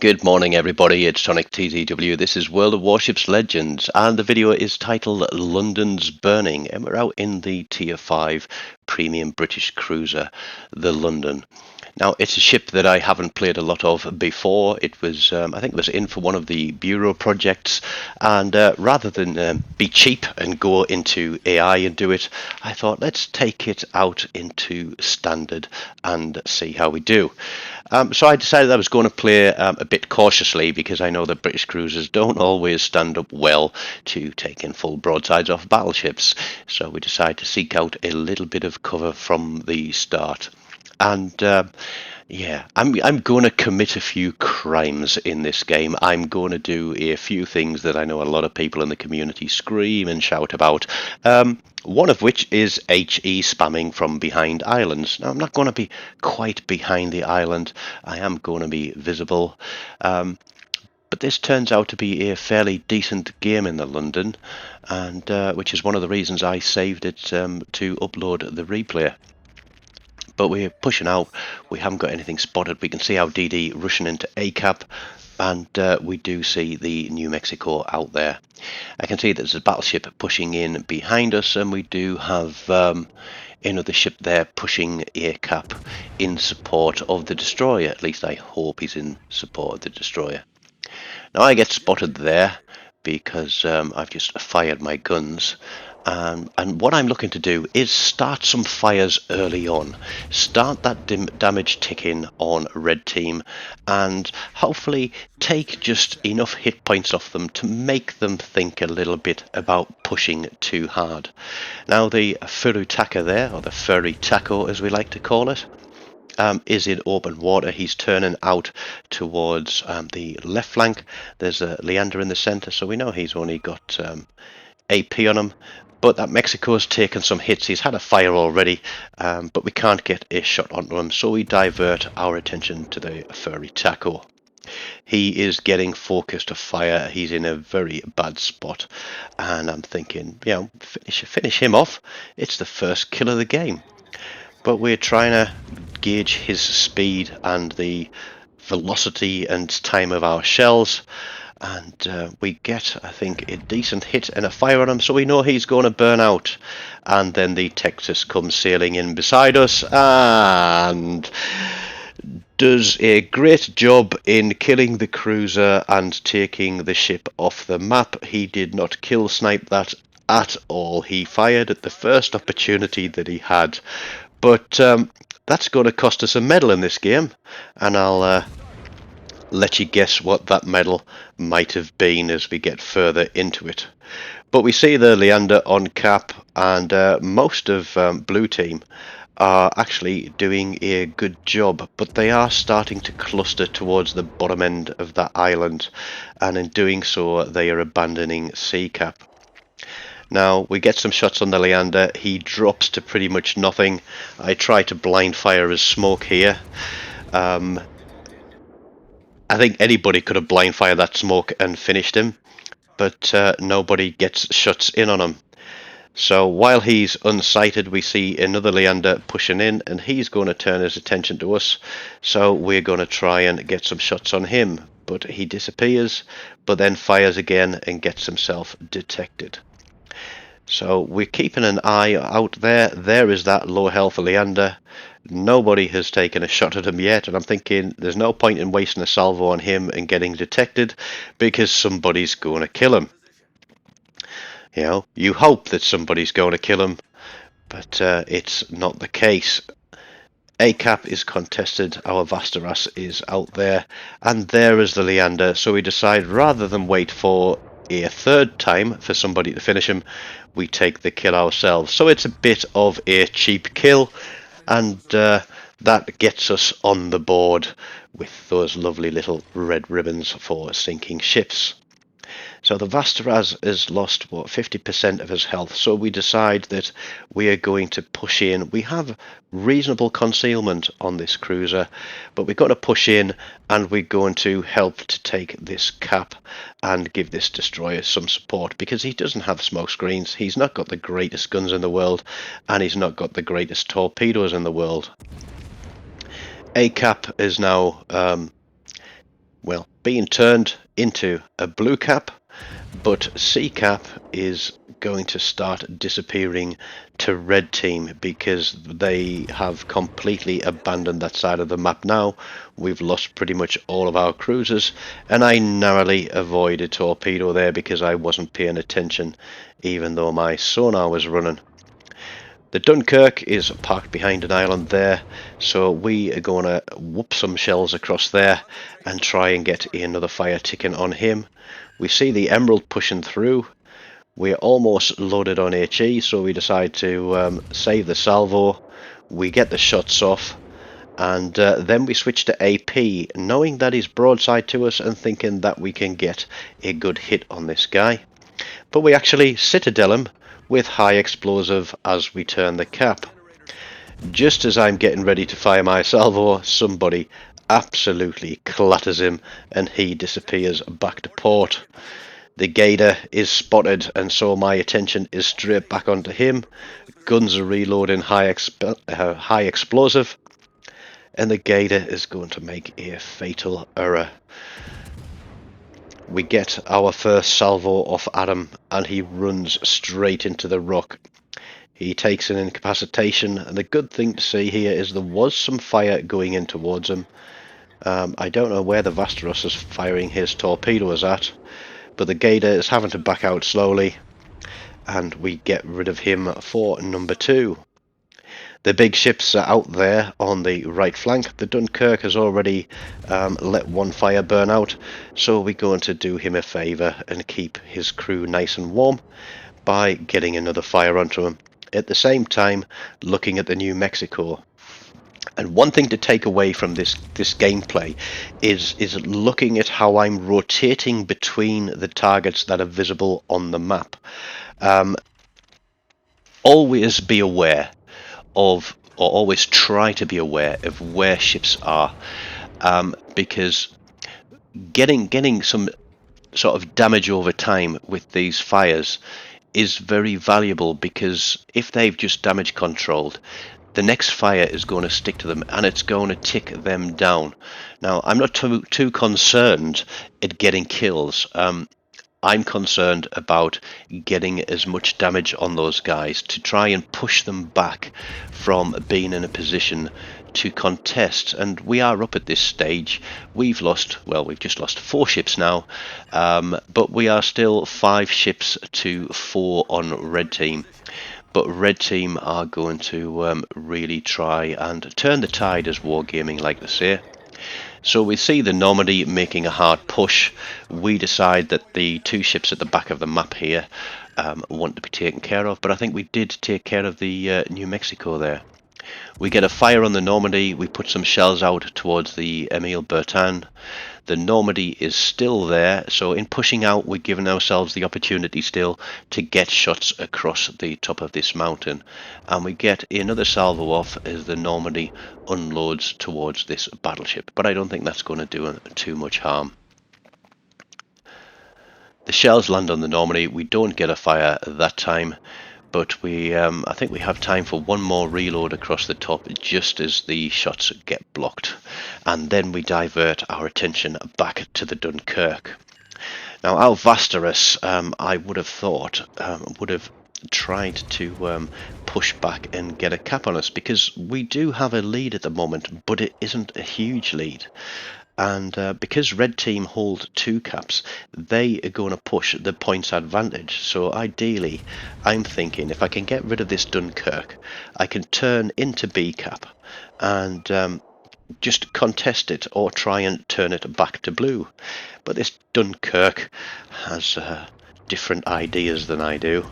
Good morning, everybody. It's Tonic TZW. This is World of Warships Legends, and the video is titled London's Burning, and we're out in the Tier 5 premium British cruiser, the London. Now, it's a ship that I haven't played a lot of before. It was, I think it was in for one of the Bureau projects, and rather than be cheap and go into AI and do it, I thought let's take it out into standard and see how we do. So I decided I was going to play a bit cautiously because I know that British cruisers don't always stand up well to taking full broadsides off battleships. So we decided to seek out a little bit of cover from the start. And yeah, I'm going to commit a few crimes in this game. I'm going to do a few things that I know a lot of people in the community scream and shout about. One of which is HE spamming from behind islands. Now, I'm not going to be quite behind the island. I am going to be visible. But this turns out to be a fairly decent game in the London, and which is one of the reasons I saved it to upload the replay. But we're pushing out. We haven't got anything spotted. We can see our DD rushing into ACAP, and we do see the New Mexico out there. I can see there's a battleship pushing in behind us, and we do have another ship there pushing ACAP in support of the destroyer. At least I hope he's in support of the destroyer. Now I get spotted there because I've just fired my guns. And what I'm looking to do is start some fires early on, start that damage ticking on red team, and hopefully take just enough hit points off them to make them think a little bit about pushing too hard. Now the Furutaka there, or the Furry Taco as we like to call it, is in open water. He's turning out towards the left flank. There's a Leander in the center, so we know he's only got AP on him, but that Mexico's taken some hits. He's had a fire already, but we can't get a shot onto him, so we divert our attention to the Furry Taco. He is getting focused to fire. He's in a very bad spot, and I'm thinking, you know, finish him off. It's the first kill of the game. But we're trying to gauge his speed and the velocity and time of our shells. And we get, I think, a decent hit and a fire on him, so we know he's going to burn out. And then the Texas comes sailing in beside us and does a great job in killing the cruiser and taking the ship off the map. He did not kill snipe that at all. He fired at the first opportunity that he had. But that's going to cost us a medal in this game, and I'll let you guess what that medal might have been as we get further into it. But we see the Leander on cap, and most of blue team are actually doing a good job, but they are starting to cluster towards the bottom end of that island, and in doing so they are abandoning C cap. Now we get some shots on the Leander. He drops to pretty much nothing. I try to blind fire his smoke here. I think anybody could have blind fired that smoke and finished him, but nobody gets shots in on him. So while he's unsighted, we see another Leander pushing in, and he's going to turn his attention to us. So we're going to try and get some shots on him, but he disappears, but then fires again and gets himself detected. So we're keeping an eye out there. There is that low health Leander. Nobody has taken a shot at him yet, and I'm thinking there's no point in wasting a salvo on him and getting detected because somebody's going to kill him. You know, you hope that somebody's going to kill him, but it's not the case. ACAP is contested, our Vasteras is out there, and there is the Leander. So we decide rather than wait for a third time for somebody to finish him, we take the kill ourselves. So it's a bit of a cheap kill, and that gets us on the board with those lovely little red ribbons for sinking ships. So the Vasteras has lost, what, 50% of his health, so we decide that we are going to push in. We have reasonable concealment on this cruiser, but we've got to push in, and we're going to help to take this cap and give this destroyer some support, because he doesn't have smoke screens, he's not got the greatest guns in the world, and he's not got the greatest torpedoes in the world. ACAP is now well, being turned into a blue cap, but C cap is going to start disappearing to red team because they have completely abandoned that side of the map now. We've lost pretty much all of our cruisers, and I narrowly avoided a torpedo there because I wasn't paying attention even though my sonar was running. The Dunkirk is parked behind an island there, so we are going to whoop some shells across there and try and get another fire ticking on him. We see the Emerald pushing through. We're almost loaded on HE, so we decide to save the salvo. We get the shots off, and then we switch to AP, knowing that he's broadside to us and thinking that we can get a good hit on this guy. But we actually citadel him with high explosive as we turn the cap. Just as I'm getting ready to fire my salvo, somebody absolutely clatters him and he disappears back to port. The Gator is spotted, and so my attention is straight back onto him. Guns are reloading high explosive, and the Gator is going to make a fatal error. We get our first salvo off Adam, and he runs straight into the rock. He takes an incapacitation, and the good thing to see here is there was some fire going in towards him. I don't know where the Vasteros is firing his torpedoes at, but the Gator is having to back out slowly, and we get rid of him for number 2. The big ships are out there on the right flank. The Dunkirk has already let one fire burn out, so we're going to do him a favour and keep his crew nice and warm by getting another fire onto him. At the same time, looking at the New Mexico. And one thing to take away from this gameplay is looking at how I'm rotating between the targets that are visible on the map. Always be aware of, or always try to be aware of where ships are, because getting some sort of damage over time with these fires is very valuable, because if they've just damage controlled, the next fire is going to stick to them and it's going to tick them down. Now, I'm not too concerned at getting kills. I'm concerned about getting as much damage on those guys to try and push them back from being in a position to contest. And we are up at this stage. We've just lost 4 ships now, but we are still 5 ships to 4 on red team. But red team are going to really try and turn the tide, as wargaming like to say. So we see the Normandy making a hard push. We decide that the 2 ships at the back of the map here want to be taken care of, but I think we did take care of the New Mexico there. We get a fire on the Normandy. We put some shells out towards the Emile Bertin. The Normandy is still there, so in pushing out, we're giving ourselves the opportunity still to get shots across the top of this mountain. And we get another salvo off as the Normandy unloads towards this battleship. But I don't think that's going to do too much harm. The shells land on the Normandy. We don't get a fire that time, but I think we have time for one more reload across the top just as the shots get blocked, and then we divert our attention back to the Dunkirk. Now, our Vasteros, I would have thought, would have tried to push back and get a cap on us, because we do have a lead at the moment, but it isn't a huge lead. And because red team hold 2 caps, they are going to push the points advantage. So ideally, I'm thinking if I can get rid of this Dunkirk, I can turn into B cap and just contest it or try and turn it back to blue. But this Dunkirk has different ideas than I do.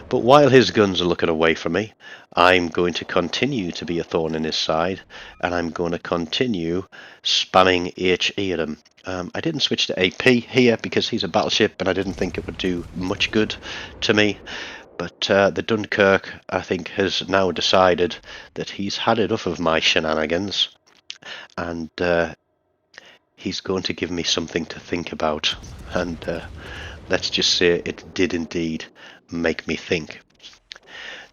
But while his guns are looking away from me, I'm going to continue to be a thorn in his side, and I'm going to continue spamming HE at him. I didn't switch to AP here because he's a battleship and I didn't think it would do much good to me. But the Dunkirk, I think, has now decided that he's had enough of my shenanigans, and he's going to give me something to think about. And let's just say it did indeed make me think.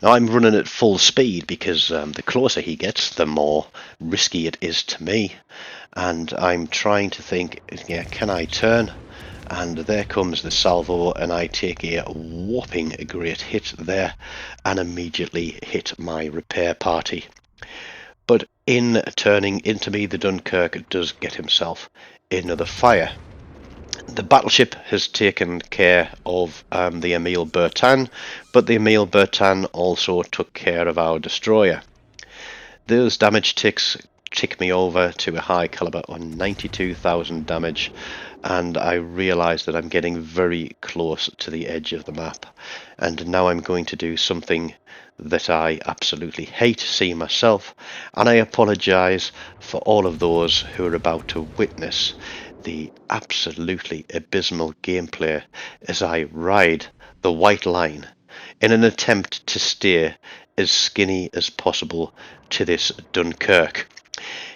Now I'm running at full speed because the closer he gets, the more risky it is to me. And I'm trying to think, yeah, can I turn? And there comes the salvo, and I take a whopping great hit there and immediately hit my repair party. But in turning into me, the Dunkirk does get himself another fire. The battleship has taken care of the Emile Bertin, but the Emile Bertin also took care of our destroyer. Those damage ticks tick me over to a high caliber on 92,000 damage, and I realise that I'm getting very close to the edge of the map. And now I'm going to do something that I absolutely hate to see myself, and I apologise for all of those who are about to witness the absolutely abysmal gameplay as I ride the white line in an attempt to stay as skinny as possible to this Dunkirk.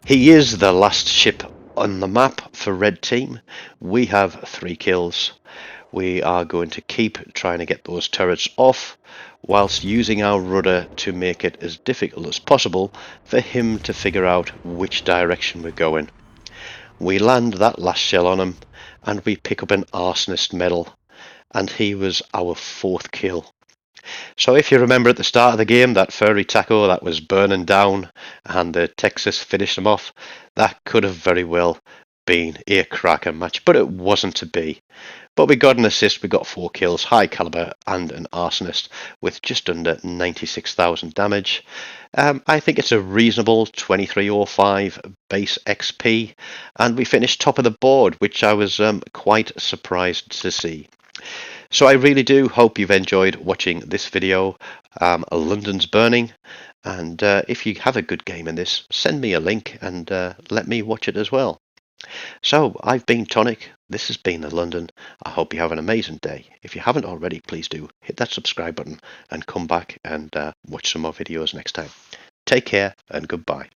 He is the last ship on the map for Red Team. We have 3 kills. We are going to keep trying to get those turrets off whilst using our rudder to make it as difficult as possible for him to figure out which direction we're going. We land that last shell on him and we pick up an arsonist medal, and he was our 4th kill. So if you remember at the start of the game, that furry taco that was burning down and the Texas finished him off, that could have very well been a cracker match, but it wasn't to be. But we got an assist, we got 4 kills, high caliber and an arsonist with just under 96,000 damage. I think it's a reasonable 2305 base XP, and we finished top of the board, which I was quite surprised to see. So I really do hope you've enjoyed watching this video, London's Burning, and if you have a good game in this, send me a link and let me watch it as well. So I've been Tonic, this has been the London. I hope you have an amazing day. If you haven't already, please do hit that subscribe button and come back and watch some more videos next time. Take care and goodbye.